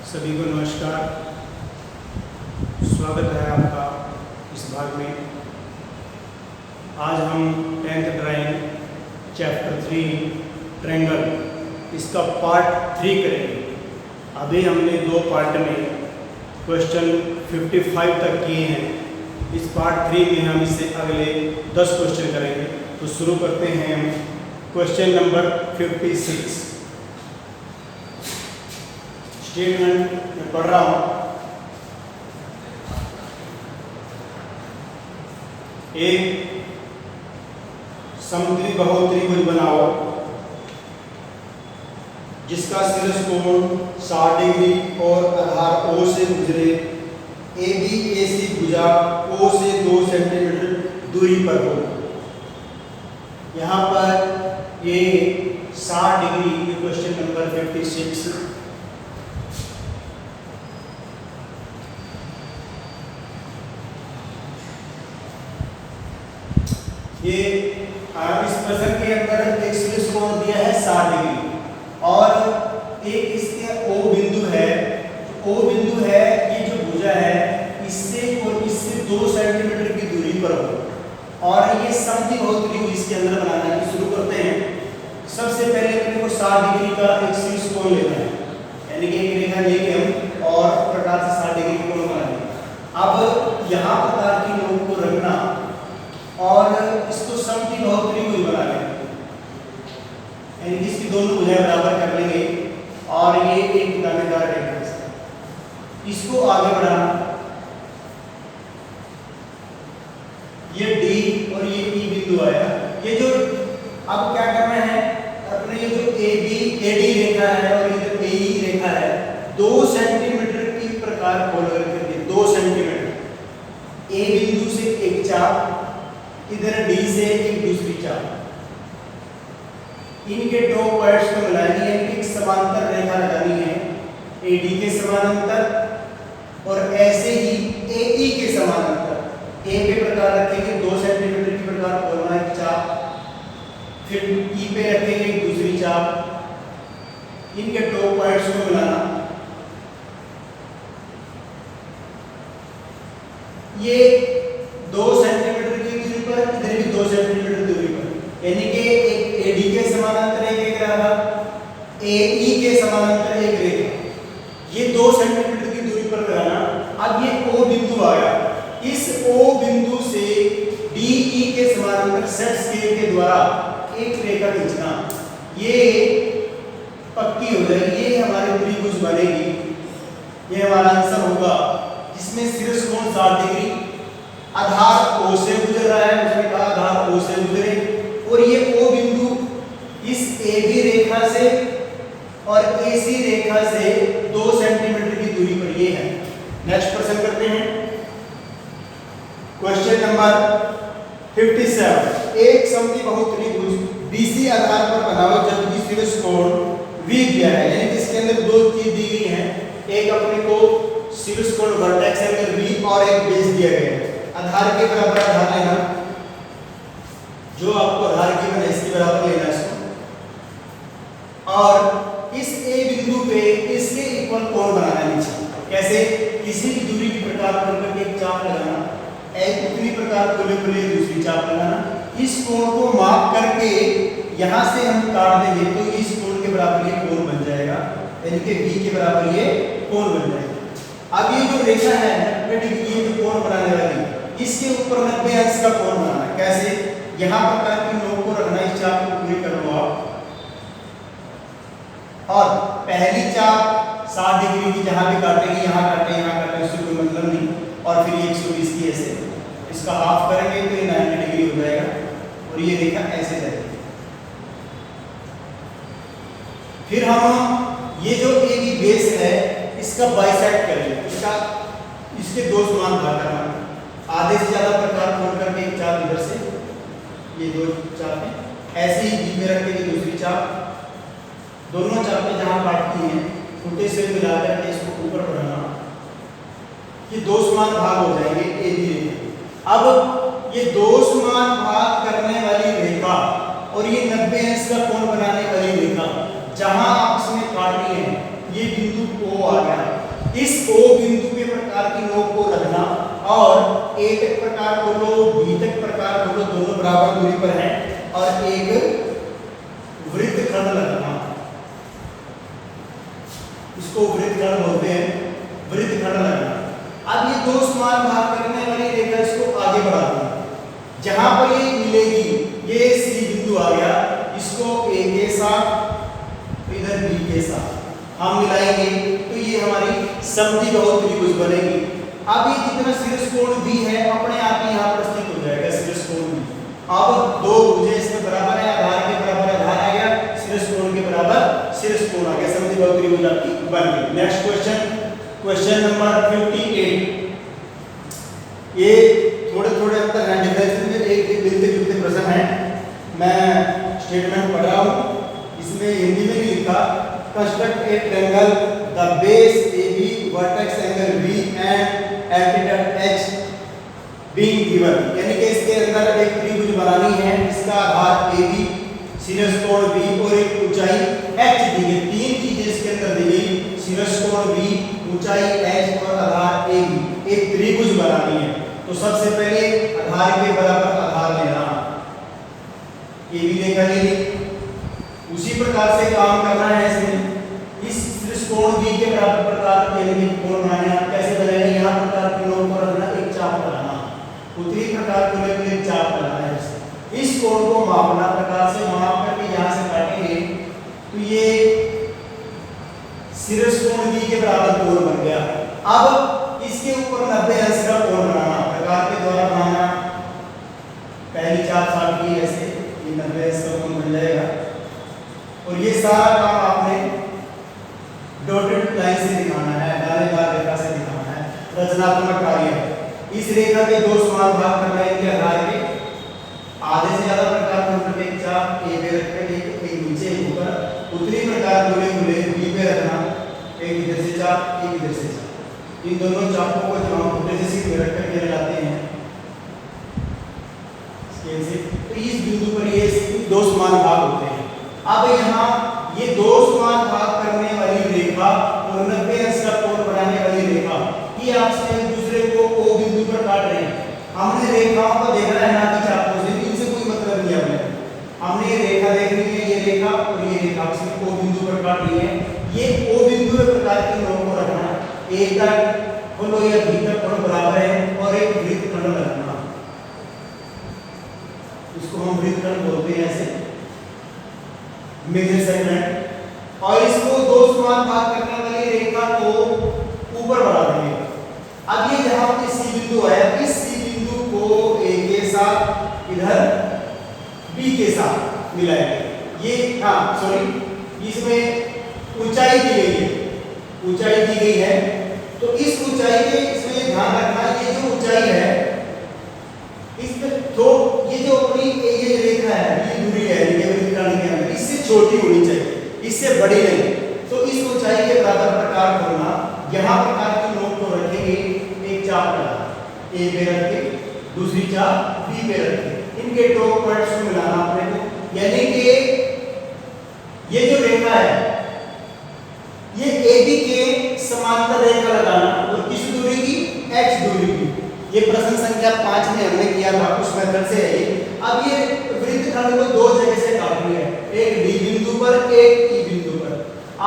सभी को नमस्कार। स्वागत है आपका इस भाग में। आज हम 10th ड्राइंग चैप्टर 3 ट्रायंगल इसका पार्ट 3 करेंगे। अभी हमने 2 पार्ट में क्वेश्चन 55 तक किए हैं। इस पार्ट 3 में हम इससे अगले 10 क्वेश्चन करेंगे। तो शुरू करते हैं हम क्वेश्चन नंबर 56। स्टेटमेंट में पढ़ रहा हूं। एक समुद्री बहुत्रिभुज बनाओ जिसका शीर्ष कोण 60 डिग्री और आधार O से गुजरे। ABAC भुजा O से 2 सेंटीमीटर दूरी पर हो। यहाँ पर ये 60 डिग्री, ये क्वेश्चन नंबर 56। ये इस प्रश्न के अंदर एक शीर्ष कोण दिया है 60 डिग्री और एक इसके O बिंदु है। O बिंदु है, ये जो भुजा है इससे और इससे 2 सेंटीमीटर की दूरी पर हो और ये समद्वि बहुत्रिभुज इसके अंदर बनाना है। शुरू करते हैं। सबसे पहले अपने को 60 डिग्री का एक शीर्ष कोण लेना है, यानी कि एक रेखा लेके हम और प्रकार से 60 डिग्री कोण बनाएंगे। अब यहाँ प्रकार की नोक को रखना और इसको समद्वि बहुत्रिभुज बना लेंगे, यानी कि इसकी दोनों भुजाएं बराबर कर लेंगे और ये एक दानेदार रेखा है। इसको आगे बढ़ाना, ये D और ये E बिंदु आया। ये जो अब क्या करना है, अपने ये जो AD रेखा है और ये जो AE रेखा है 2 सेंटीमीटर की प्रकार खोल करके 2 सेंटीमीटर A बिंदु से एक चाप, इधर D से एक दूसरी चाप, इनके 2 पॉइंट्स को मिलानी है। एक समांतर रेखा लगानी है AD के समानांतर और ऐसे ही AE के समानांतर। A पे प्रकार रखेंगे 2 सेंटीमीटर की प्रकार खोलना एक चाप, फिर E पे रखेंगे एक दूसरी चाप, इनके 2 पॉइंट्स को मिलाना। ये 2 सेंटीमीटर की दूरी पर, इधर भी 2 सेंटीमीटर दूरी पर, यानी कि एक AD के समानांतर एक रेखा, AE के समानांतर एक रेखा, ये 2 सेंटीमीटर की दूरी पर लगाना। अब ये O बिंदु आया, इस O बिंदु से DE के समानांतर सेट स्केल के द्वारा एक रेखा खींचना। ये पक्की हो जाएगी, ये हमारी त्रिभुज बनेगी। ये हमारा आंसर होगा जिसमें शीर्ष कोण 60 डिग्री, आधार O से गुजर रहा है, उसने कहा आधार O से गुजरे और ये O बिंदु इस AB रेखा से और AC रेखा से 2 सेंटीमीटर की दूरी पर ये है। नेक्स्ट प्रश्न करते हैं। Question number 57। एक समद्वि बहुत्रिभुज BC आधार पर बनाओ जबकि शीर्ष कोण V दिया है, यानी कि इसके अंदर 2 चीज दी गई हैं। एक अपने को शीर्ष कोण वर्टेक्स एंगल V और एक बेस दिया गया है। आधार के बराबर आधार लेना, जो आपको आधार की बने इसके बराबर लेना इसको, और इस A बिंदु पे इसके इक्वल कोण बनाना है नीचे। कैसे? किसी भी दूरी की प्रकार खोल करके एक चाप लगाना, एक दूसरी प्रकार खोले खोले दूसरी चाप लगाना। इस कोण को माप करके यहाँ से हम काट देंगे तो इस कोण के बराबर ये कोण बन जाएगा, यानी कि V के बराबर ये कोण बन जाएगा। अब ये जो रेखा है 90 डिग्री, ये जो कोण बनाने वाली, इसके ऊपर 90 अंश का कोण बनाना है। कैसे? यहाँ प्रकार की नोक को रखना, इस चाप को पूरी कर लो आप, और पहली चाप 60 डिग्री की जहां भी काटेंगे, यहाँ काटे उससे कोई मतलब नहीं, और फिर 120 की ऐसे इसका हाफ करेंगे तो ये 90 डिग्री हो जाएगा और ये रेखा ऐसे जाएगी। फिर हम ये जो AB बेस है इसका बाइसेक्ट करेंगे, इसके 2 समान भाग करना। आधे से ज्यादा प्रकार खोल करके एक चाप इधर से, ये 2 चाप है, ऐसे ही बीच में रख के दूसरी चाप, दोनों चापें जहां काटती हैं छोटे से मिला करके इसको ऊपर बढ़ाना। ये 2 समान भाग हो जाएंगे AB रेखा। अब ये 2 समान भाग करने वाली रेखा और ये 90 अंश का कोण बनाने वाली रेखा जहां आपस में काटनी है, ये बिंदु O आ गया। इस O बिंदु के प्रकार की नोक को रखना और A तक प्रकार को लो, B तक प्रकार को लो, दोनों बराबर दूरी पर हैं और एक वृत्तखंड लगाना, इसको वृत्तखंड बोलते हैं, वृत्तखंड लगाना। अब ये दो समान भाग करने वाली रेखा इसको आगे बढ़ा दो, जहां पर ये मिलेगी, ये C बिंदु आ गया, इसको A के साथ, इधर B के साथ हम मिलाएंगे तो ये हमारी समद्विबाहु त्रिभुज बनेगी। अब ये जितना शीर्ष कोण भी है अपने आप ही यहाँ पर स्थित हो जाएगा, शीर्ष कोण भी। अब दो भुजें इसमें बराबर है, आधार के बराबर आधार आ गया, शीर्ष कोण के बराबर शीर्ष कोण आ गया, समद्विबाहु त्रिभुज आपकी बन गई। Next question, question number 58। ये थोड़े थोड़े अंतर हैं, डिफरेंस में एक मिलते जुलते प्रश्न है। मैं स्टेटमेंट पढ़ रहा हूँ, इसमें हिंदी में भी लिखा, construct A triangle the base AB vertex angle V and altitude H being given, यानी कि इसके अंदर एक त्रिभुज बनानी है, इसका आधार AB, शीर्ष कोण B और एक ऊंचाई H दी गई। तीन चीजें इसके अंदर दी गई, शीर्ष कोण B, ऊंचाई H और आधार AB, एक त्रिभुज बनानी है। तो सबसे पहले आधार के बराबर आधार लेना, AB लेखा ले ली, उसी प्रकार से काम करना है इसमें। इस शीर्ष कोण B के बराबर प्रकार के लिए कोण बनाने हैं, कैसे बनेगा, यहाँ प्रकार की नोक को रखना, एक चाप लगाना, उत्तरी प्रकार के लिए एक चाप लगाना है। इस कोण को मापना, प्रकार से माप करके यहाँ से काटेंगे तो ये शीर्ष कोण B के बराबर कोण बन गया। अब इसके ऊपर 90 अंश का कोण बनाना, प्रकार के द्वारा बनाना, पहली चाप साट की ऐसे ये 90 अंश का कोण बन जाएगा। और ये सारा काम आपने डॉटेड लाइन से दिखाना है, दानेदार रेखा से दिखाना है, रचनात्मक कार्य है। इस रेखा के दो समान भाग करना है, इनके आधार पे आधे से ज्यादा प्रकार को एक चाप A पे रखकर एक नीचे एक ऊपर, उत्तरी प्रकार खुले खुले B पे रखना, एक इधर से चाप एक इधर से चाप, इन दोनों चापों को जब हम उल्टे से सीधे रखकर के लगाते हैं स्केल से, तो इस बिंदु पर ये दो समान भाग होते हैं। अब यहाँ ये दो समान भाग करने वाली रेखा और 90 अंश का कोण बनाने वाली रेखा, ये आपसे एक दूसरे को O बिंदु पर काट रहे हैं। हमने रेखाओं को देखना है, ना कि चापों से, इनसे कोई मतलब नहीं है। हमने ये रेखा देखनी है, ये रेखा और ये रेखा आपसे O बिंदु पर काट रही है। ये O बिंदु के प्रकार की नोक को रखना, A तक खोलो या B तक खोलो बराबर है, और एक वृत्तखंड रखना, इसको हम वृत्तखंड बोलते हैं ऐसे, मेजर सेगमेंट। और इसको दो समान भाग करने वाली रेखा को ऊपर बढ़ा देंगे। अब ये जहां पे C बिंदु आया, इस C बिंदु को A के साथ, इधर B के साथ मिलाएंगे। ये इसमें ऊंचाई दी गई है, ऊंचाई दी गई है, तो इस ऊंचाई के इसमें ध्यान रखना, ये जो ऊंचाई है इस पे तो ये जो अपनी ये रेखा है, ये दूरी है ये वृत्तखंड के अंदर, इससे छोटी होनी चाहिए, इससे बड़ी नहीं। तो इस ऊंचाई के बराबर प्रकार खोलना, यहाँ प्रकार की नोक को रखेंगे, एक चाप लगाना, A पे रख के दूसरी चाप B पे रख के, इनके दो पॉइंट्स को मिलाना अपने को, यानी कि ये जो रेखा है ये AB के समांतर रेखा लगाना, और किस दूरी की, H दूरी की। ये प्रश्न संख्या 5 में हमने किया था, उस मेथड से है। अब ये वृत्तखंड को दो जगह से काटनी है, एक D बिंदु पर, एक E बिंदु पर।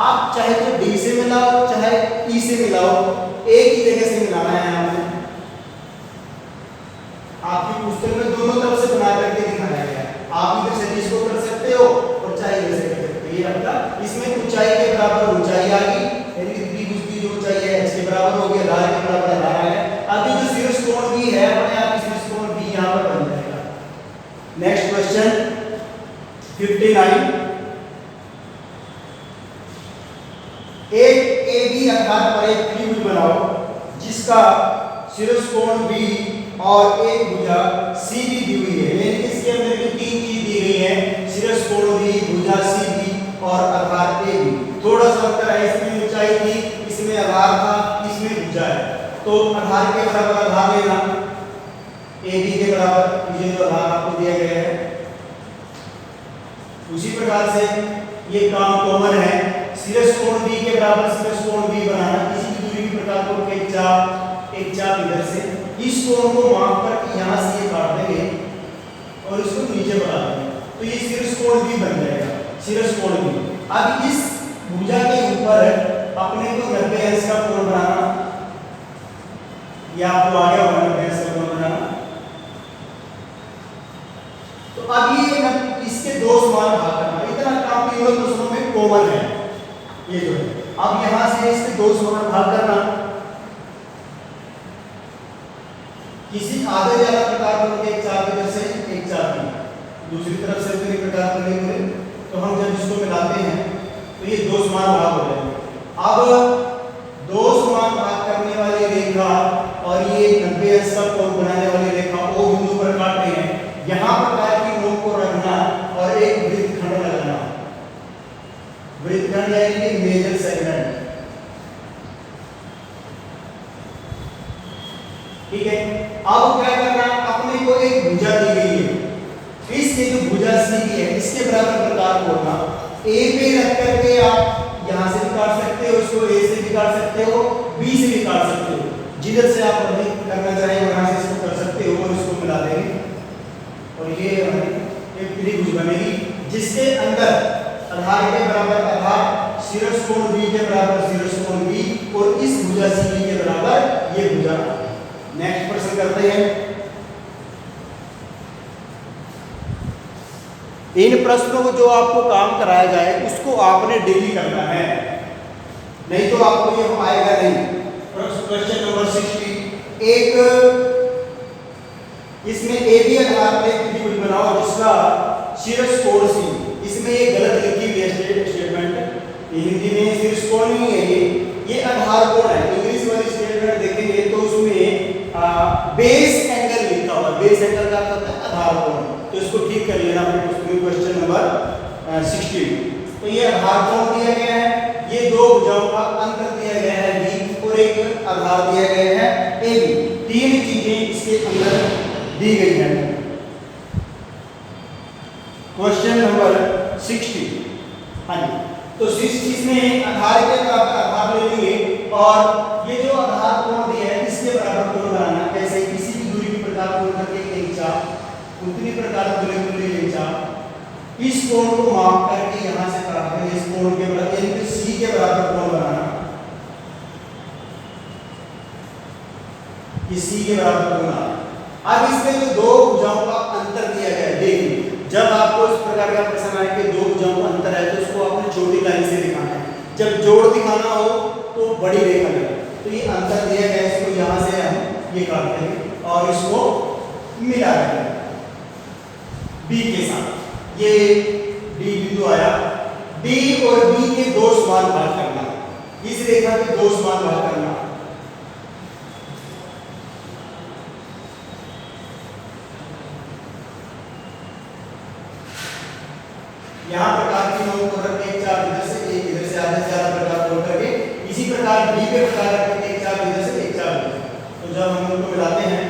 आप चाहे तो D से मिलाओ, चाहे E से मिलाओ, एक ही जगह से मिलाना है। आपने आपकी पुस्तक में दोनों तरफ से बना करके दिखाया गया है, आप इधर से इसको कर सकते हो और चाहे इधर से कर सकते हो। ये आपका इसमें ऊंचाई के बराबर ऊंचाई आ गई, यानी कि त्रिभुज की जो ऊंचाई है H के बराबर हो गई, आधार के बराबर आधार आ गया। अब ये जो शीर्ष कोण भी है, अपने आप शीर्ष कोण भी यहाँ पर बन जाएगा। Next question 59। एक AB आधार पर एक त्रिभुज बनाओ जिसका शीर्ष कोण B और एक भुजा CB दी हुई है, यानी इसके अंदर भी तीन चीज दी गई है, शीर्ष कोण B, भुजा CB और आधार AB। थोड़ा सा अंतर है, इसमें ऊंचाई थी, इसमें आधार था, इसमें भुजा है। तो आधार के बराबर आधार लेना, AB के बराबर ये जो आधार आपको दिया गया है। उसी प्रकार से ये काम कॉमन है, शीर्ष कोण B के बराबर शीर्ष कोण B बनाना, इसी की दूरी की कोण को माप कर यहाँ से ये काट देंगे और इसको नीचे बढ़ा देंगे, तो ये शीर्ष कोण भी बन जाएगा, शीर्ष कोण भी। अब इस भुजा के ऊपर अपने को 90 अंश का कोण बनाना, या आपको आ गया होगा 90 अंश का कोण बनाना। तो अब ये इसके दो समान भाग करना, इतना काम केवल दूसरों में कॉमन है ये जो है। अब यहां से इसके दो समान भाग करना, किसी आधे ज्यादा प्रकार पर एक चाप इधर से एक चाप दूसरी तरफ से भी प्रकार करेंगे, तो हम जब इसको मिलाते हैं तो ये दो समान भाग हो जाएंगे। अब दो समान भाग करने वाली रेखा और ये 90 अंश का कोण बनाने वाली रेखा ओ बिंदु पर काटते हैं, यहाँ प्रकार की नोक को रखना और एक वृत्तखंड लगाना, वृत्तखंड यानी कि मेजर सेगमेंट, ठीक है। अब क्या करना, अपने को एक भुजा दी गई है, इसके जो भुजा सीधी है इसके बराबर प्रकार कोणना, ए पे रख करके आप यहां से भी काट सकते हो, इसको ए से भी काट सकते हो, बी से भी काट सकते हो, जिधर से आप अधिक करना चाहें वहां से इसको कर सकते हो और इसको मिला देंगे और ये एक त्रिभुज बनेगी जिसके अंदर आधार के बराबर आधार, शीर्ष कोण बी के बराबर शीर्ष कोण बी और इस भुजा सीधी के बराबर ये भुजा। नेक्स्ट प्रश्न करते हैं। इन प्रश्नों को जो आपको काम कराया जाए उसको आपने डेली करना है, नहीं तो आपको ये आएगा नहीं। क्वेश्चन नंबर 60, एक इसमें ए बी आधार पर एक त्रिभुज बनाओ जिसका शीर्ष कोण सी, इसमें ये गलत लिखी हुई है स्टेटमेंट, हिंदी में शीर्ष कोण नहीं है, ये आधार कोण है। इंग्लिश वाली स्टेटमेंट देखेंगे तो उसमें बेस एंगल लिखा हुआ, बेस एंगल का अर्थ होता है आधार कोण, तो इसको ठीक कर लेना। क्वेश्चन नंबर 60, तो ये आधार कोण दिया गया है, ये दो भुजाओं का अंतर दिया गया है बी और एक आधार दिया गया है ए बी, तीन चीजें इसके अंदर दी गई है। क्वेश्चन नंबर 60, हाँ जी, तो 60 में आधार के बराबर आधार ले लेंगे और ये जो आधार कोण दिया है इसके बराबर कोण बनाना, कैसे किसी भी दूरी की प्रकार कोण करके एक चाप, उतनी प्रकार दूरी एक चाप, इस कोण को माप करके यहां से काट देंगे, इस कोण के बराबर यानी कि सी के बराबर कोण बनाना, इसी के बराबर कोण बनाना। अब इसमें जो दो भुजाओं का अंतर दिया गया है, देखिए जब आपको इस प्रकार का प्रश्न आए कि दो भुजाओं का अंतर है तो उसको आपने छोटी लाइन से दिखाना है, जब जोड़ दिखाना हो तो बड़ी रेखा लेना, तो ये अंतर दिया गया है, इसको यहां से हम ये काट देंगे और इसको मिला देंगे बी के साथ, ये डी बिंदु आया, डी और बी के दो समान भाग करना, इस रेखा के दो समान भाग करना, यहाँ प्रकार की नोक को रख एक चाप इधर से एक इधर से आधे से ज्यादा प्रकार को करके, इसी प्रकार बी पे प्रकार रख एक चाप इधर से एक चाप इधर, तो जब हम उनको मिलाते हैं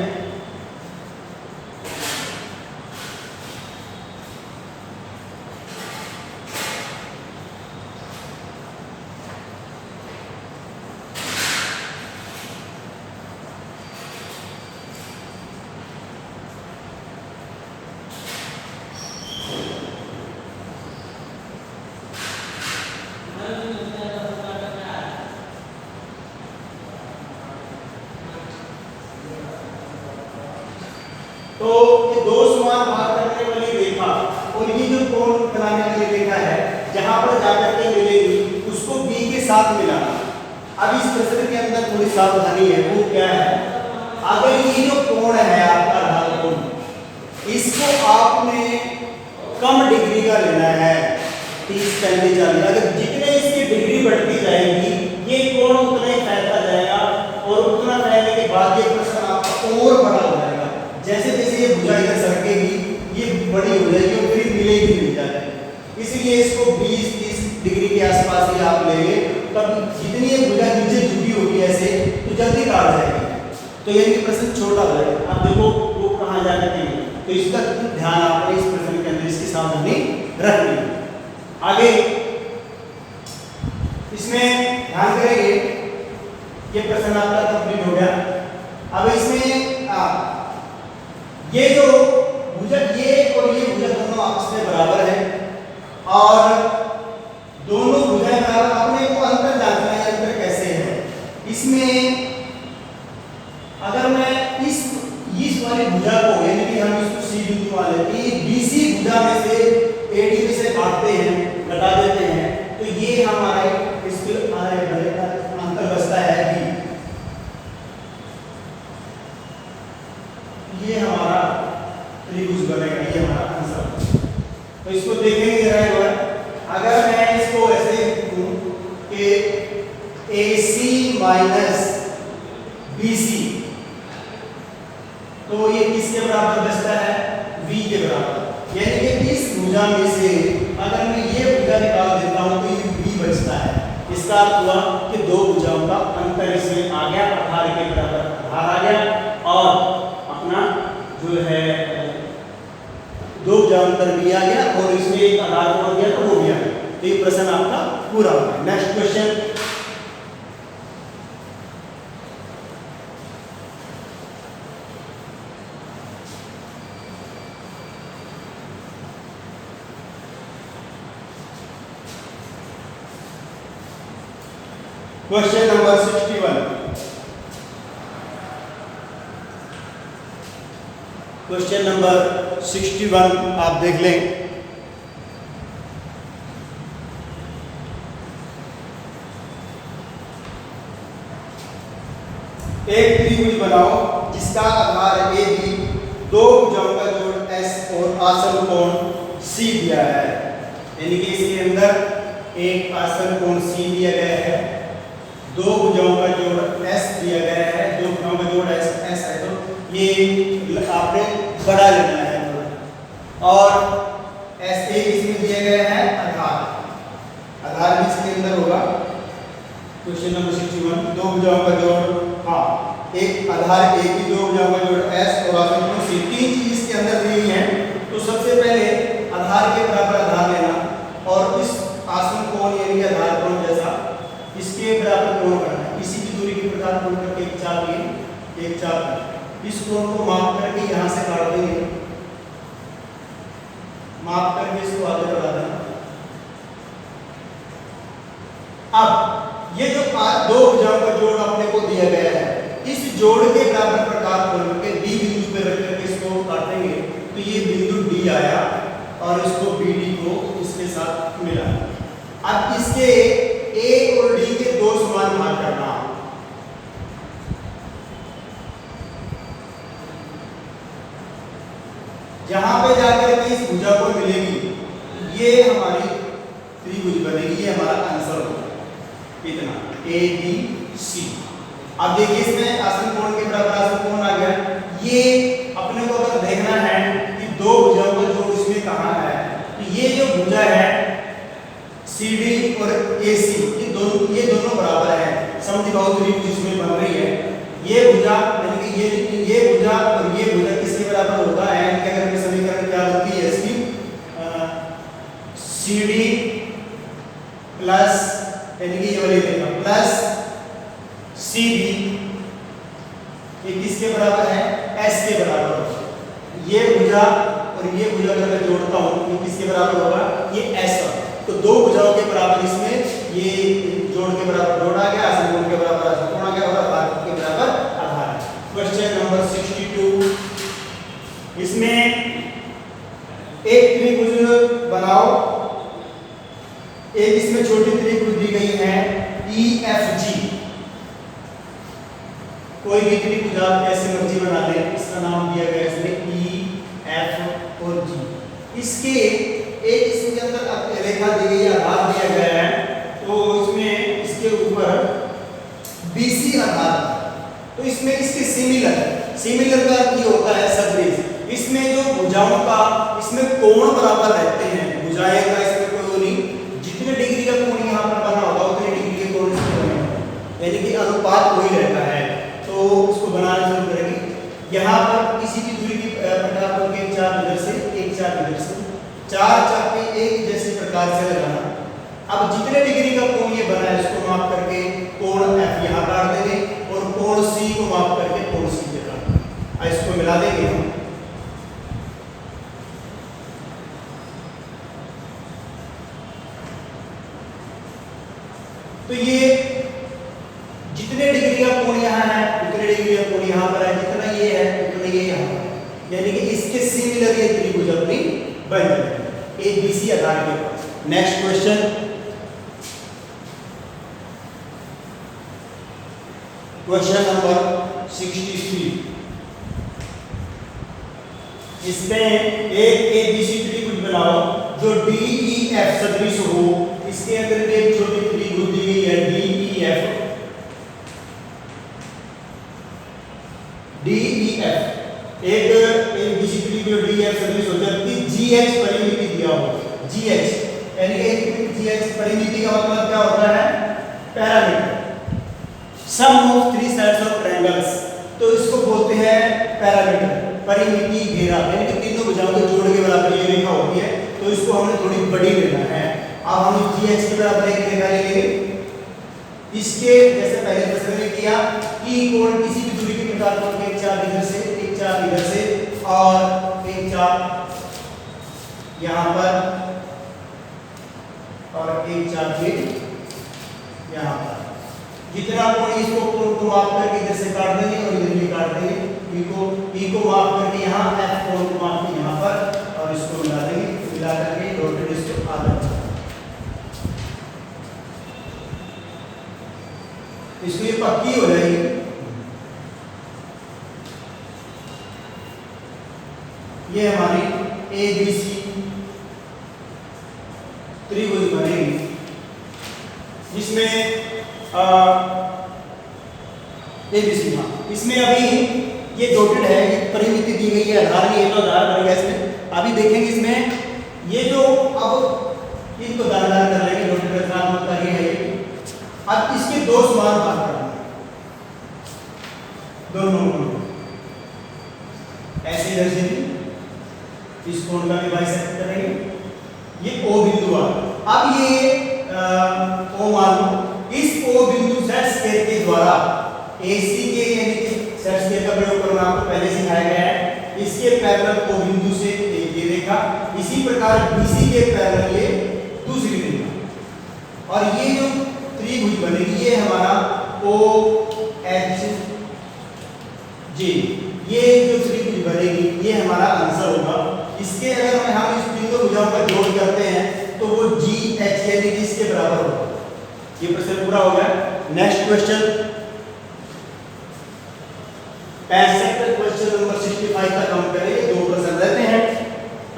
तो ये दो समान भाग करने वाली रेखा और ये जो कोण बनाने वाली रेखा है जहां पर जाकर के मिलेगी उसको बी के साथ मिलाना। अब इस प्रश्न के अंदर थोड़ी सावधानी है, वो क्या है, अगर ये जो कोण है आपका आधार कोण, इसको आपने कम डिग्री का लेना है, 30 35 40, अगर जितने इसकी डिग्री बढ़ती जाएगी ये कोण उतना ही फैलता जाएगा और उतना फैलने के बाद ये प्रश्न आपका और बड़ा हो जाएगा। जैसे जैसे ये भुजा इधर सरकेगी ये बड़ी हो जाएगी और फिर मिलेगी मिल जाएगी, इसलिए इसको 20-30 डिग्री के आसपास ही आप लेंगे, तब जितनी ये भुजा नीचे झुकी होगी ऐसे तो जल्दी काट जाएगी, तो ये प्रश्न छोटा हो जाएगा। अब देखो वो कहाँ जाने देंगे, तो इसका ध्यान आपने इस प्रश्न के अंदर इसकी सावधानी रखनी है। आगे इसमें ध्यान करेंगे, ये प्रश्न आपका कंप्लीट हो गया। अब इसमें माइनस BC, तो ये किसके बराबर बचता है? V के बराबर। यानी कि इस भुजा में से अगर मैं ये भुजा निकाल देता हूं तो ये V बचता है। इसका अर्थ हुआ कि दो भुजाओं का अंतर इसमें आ गया, आधार के बराबर आधार आ गया और अपना जो है दो भुजा अंतर भी आ गया और इसमें एक आधार जोड़ दिया तो वो भी आ गया। तो ये प्रश्न आपका पूरा हो गया। Next question, question number 61। Question number 61 आप देख लें। एक त्रिभुज बनाओ जिसका आधार AB, दो भुजाओं का जोड़ S और आसन कोण C दिया है। यानी कि इसके अंदर एक आसन कोण C दिया गया है, दो भुजाओं का जोड़ S दिया गया है, दो भुजाओं का जोड़ S है, तो ये आपने बड़ा लेना है और S एक इसमें दिया गया है आधार, आधार भी इसके अंदर होगा। क्वेश्चन नंबर 61, दो भुजाओं का जोड़, हाँ एक आधार A की, दो भुजाओं का जोड़ S और आसन कोण C, तीन चीज इसके अंदर दी है। तो सबसे पहले आधार के बराबर आधार लेना और इस आसन कोण यानी कि आधार कोण जैसा इसके बराबर कोण करना है। इसी की दूरी के प्रकार कोण करके एक चाप लिए, एक चाप इस कोण को माप करके यहां से काट देंगे, माप करके इसको आगे बढ़ा देना। अब ये जो दो भुजाओं का जोड़ अपने को दिया गया है, इस जोड़ के बराबर प्रकार कोण करके D बिंदु पे रख करके इसको काटेंगे तो ये बिंदु D आया और इसको BD को इसके साथ मिला। अब इसके A और D के दो समान भाग करना, जहां पे जाकर के इस भुजा को मिलेगी ये हमारी त्रिभुज बनेगी, ये हमारा आंसर होगा। इतना ABC। अब देखिए इसमें आसन कोण के बराबर आसन कोण आ गया। ये अपने को अगर देखना है कि दो भुजाओं का जोड़ इसमें कहां है, तो ये जो भुजा है CD और AC ये दोनों बराबर है, समद्विबाहु त्रिभुज इसमें बन रही है। ये भुजा यानी कि ये भुजा और ये भुजा किसके बराबर होता है? क्या करके समीकरण क्या बनती है इसकी? CD प्लस यानी कि ये वाली लेगा प्लस CB, ये किसके बराबर है? S के बराबर। ये भुजा और ये भुजा अगर मैं जोड़ता हूं ये किसके बराबर होगा? ये S का। तो दो भुजाओं के बराबर इसमें ये जोड़ के बराबर जोड़ आ गया, आसन कोण के बराबर आसन कोण आ गया और आधार के बराबर आधार। क्वेश्चन नंबर 62, इसमें एक त्रिभुज बनाओ, एक इसमें छोटी त्रिभुज दी गई है EFG। कोई भी त्रिभुज आप ऐसे मर्जी बना लें, इसका नाम दिया गया इसमें E, F और G। इसके एक इसके अंदर रेखा दी गई है, आधार दिया गया है, तो इसमें इसके ऊपर BC आधार, तो इसमें इसके सिमिलर का ये होता है सदृश। इसमें जो भुजाओं का इसमें कोण बराबर रहते हैं, भुजाएं का इसमें कोई नहीं, जितने डिग्री का कोण यहाँ पर बना होगा उतने डिग्री के कोण इसमें बने होंगे, यानी कि अनुपात वही रहता है। तो उसको बनाना शुरू करेंगे। यहाँ पर इसी की दूरी की प्रकार कोण के चाप इधर से, एक चाप इधर से, चार चापे एक जैसे प्रकार से लगाना। अब जितने डिग्री का कोण ये बना है इसको माप करके कोण F यहाँ काट देंगे और कोण C को माप करके कोण C पे काट देंगे। इसको मिला देंगे हम। तो ये जितने डिग्री का कोण यहाँ है उतने डिग्री का कोण यहाँ पर है, जितना ये है उतना ये यहाँ पर, यानी कि इसके सिमिलर ये त्रिभुज अपनी बन जाएगी ABC आधार के पास। नेक्स्ट क्वेश्चन, क्वेश्चन नंबर 63, इसमें एक ABC त्रिभुज बनाओ जो DEF सदृश हो। इसके अंदर एक छोटी त्रिभुज दी गई है DEF DEF एक BC3 को DEF सर्विस हो जबकि GH परिमिति दिया हो, GH यानी कि GH परिमिति का मतलब क्या होता है? Parameter, sum of three sides of triangles, तो इसको बोलते हैं पैरामीटर, परिमिति घेरा, यानी कि तीनों भुजाओं के जोड़ के बराबर ये रेखा होती है, तो इसको हमने थोड़ी बड़ी लेना है। अब हम GH के बराबर एक रेखा लेंगे, इसके जैसे पहले प्रश्न में किया कि कोण किसी भी दूरी के प्रकार पर एक चाप इधर से, एक चाप इधर से और एक चाप यहाँ पर और एक चाप ये यहाँ पर, जितना कोण इसको कोण को माप करके इधर से काट देंगे और इधर भी काट देंगे, ई को माप करके यहाँ F कोण को माप के यहाँ पर और इसको मिला देंगे, मिला करके रोटेट इसको आधा इसको ये पक्की हो जाएगी। ये हमारी ABC त्रिभुज बनेगी, जिसमें ABC, हाँ इसमें अभी ये डॉटेड है, ये परिमिति दी गई है, आधार नहीं है तो आधार बनेगा इसमें। अभी देखेंगे इसमें ये जो अब इनको दान कर लेंगे, डॉटेड ऋणात्मक का ये है। अब इसके दो समान भाग करना है, दोनों को ऐसे जैसे इस कोण का भी बाइसेक्ट करेंगे, ये O बिंदु आ। अब ये O मान लो, इस O बिंदु सेट स्क्वायर के द्वारा AC के यानी कि सेट स्क्वायर का प्रयोग करना आपको पहले सिखाया गया है, इसके पैरेलल O बिंदु से ये रेखा, इसी प्रकार BC के पैरेलल ये दूसरी रेखा, और ये जो त्रिभुज बनेगी ये हमारा OHG, ये जो त्रिभुज बनेगी ये हमारा आंसर होगा। इसके अगर हम इस तीनों भुजाओं का जोड़ करते हैं तो वो GH यानी कि इसके बराबर होगा। ये प्रश्न पूरा हो गया। नेक्स्ट क्वेश्चन 65 क्वेश्चन नंबर 65 तक हम करेंगे, दो प्रश्न रहते हैं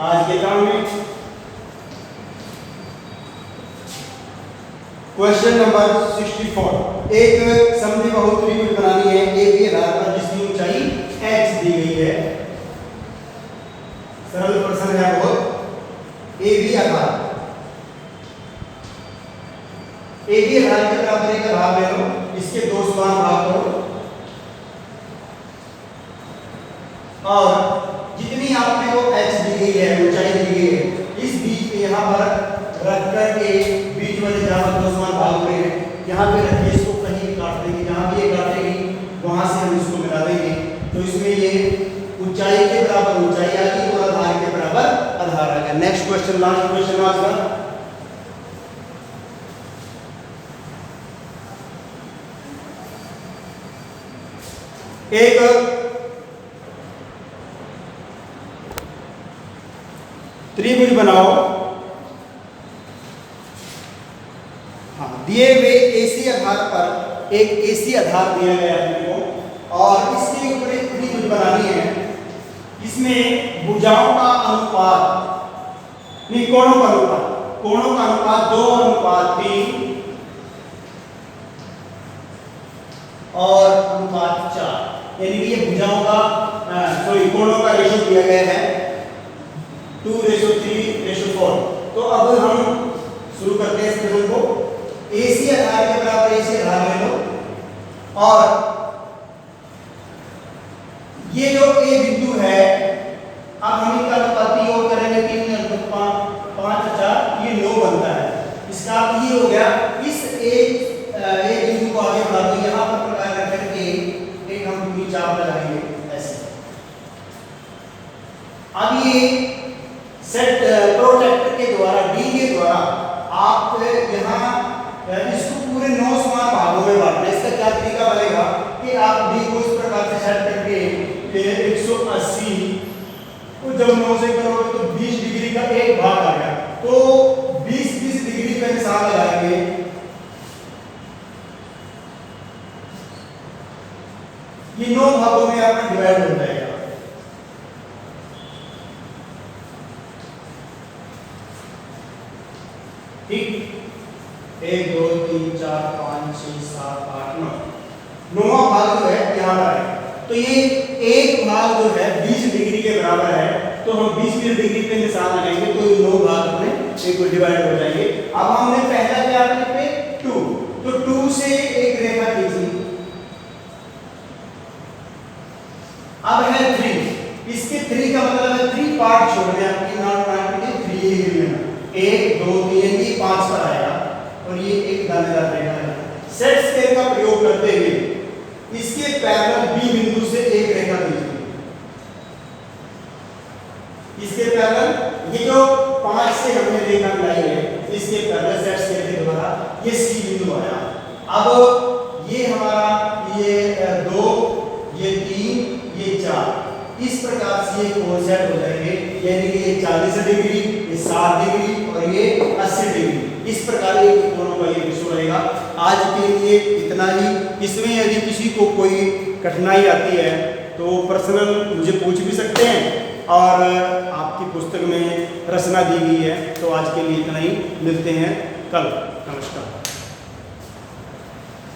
आज के काम में। क्वेश्चन नंबर 64, एक समद्विबाहु त्रिभुज बनानी है AB आधार पर जिसकी ऊंचाई h दी गई है। सरल प्रश्न है बहुत। AB आधार के बराबर एक आधार ले लो, इसके दो समान भाग करो और जितनी आपने को h दी गई है, ऊंचाई दी गई है, इस बीच पे यहाँ पर रख करके बीच वाले जहाँ पर दो समान भाग हो रहे हैं यहाँ पे रखिए, इसको कहीं भी काट देंगे, जहाँ भी ये काटेगी वहां से हम इसको मिला देंगे, तो इसमें ये ऊंचाई के बराबर ऊंचाई आ गई और आधार के बराबर आधार आ गया। नेक्स्ट क्वेश्चन, लास्ट क्वेश्चन आज का। एक त्रिभुज बनाओ, दिए हुए AC आधार पर एक AC आधार दिया गया है अपने को और इसके ऊपर एक त्रिभुज बनानी है। इसमें भुजाओं का अनुपात नहीं, कोणों का अनुपात 2:3 और अनुपात 4, यानी कि ये भुजाओं का कोणों का रेशो दिया गया है 2:3:4। तो अब हम शुरू करते हैं इस प्रश्न को। AC आधार के बराबर AC आधार ले लो और ये जो A बिंदु है, अब हम इनका अनुपात योग करेंगे 3:5 4, ये 9 बनता है। इसका अर्थ ये हो गया, इस A बिंदु को आगे बढ़ा दो, यहाँ पर प्रकार करके एक हम पूरी चाप लगाएंगे ऐसे। अब ये सेट प्रोटेक्टर के द्वारा D के द्वारा आप यहाँ इसको पूरे 9 समान भागों में बांटना। इसका क्या तरीका बनेगा कि आप D को इस प्रकार से सेट करके 180 को जब 9 से करोगे तो 20 डिग्री का एक भाग आ गया, तो 20 डिग्री का निशान लगाएंगे। ये 9 भागों में आपका डिवाइड हो जाएगा। ठीक, 1 2 3 4 5 6 7 8 9, 9वां भाग जो है यहाँ पर है। तो ये भाग जो है 20 डिग्री के बराबर है, तो हम 20 डिग्री पे निशान लगाएंगे तो ये 9 भाग अपने एक को डिवाइड हो जाएंगे। अब हमने पहला क्या पे 2, तो 2 से एक रेखा खींची। अब है 3, इसके 3 का मतलब है 3 पार्ट छोड़ दें, आपकी नॉट पॉइंट के 3 डिग्री में 1 2 3 ये 5 पर आएगा और ये एक दानेदार रेखा है। सेट स्केल का प्रयोग करते हुए इसके पैरेलल बी बिंदु से एक रेखा खींचिए। इसके पैरेलल ये जो 5 से हमने रेखा मिलाई है, इसके पैरेलल सेट स्केल के द्वारा ये सी बिंदु आया। अब ये हमारा ये 2 ये 3 ये 4 इस प्रकार से ये कोण सेट हो जाएंगे, यानी कि ये 40 डिग्री, ये 60 डिग्री और ये 80 डिग्री। इस प्रकार ये कोणों का ये विषय रहेगा। आज के लिए इतना ही। इसमें यदि किसी को कोई कठिनाई आती है तो पर्सनल मुझे पूछ भी सकते हैं, और आपकी पुस्तक में रचना दी गई है। तो आज के लिए इतना ही, मिलते हैं कल। नमस्कार।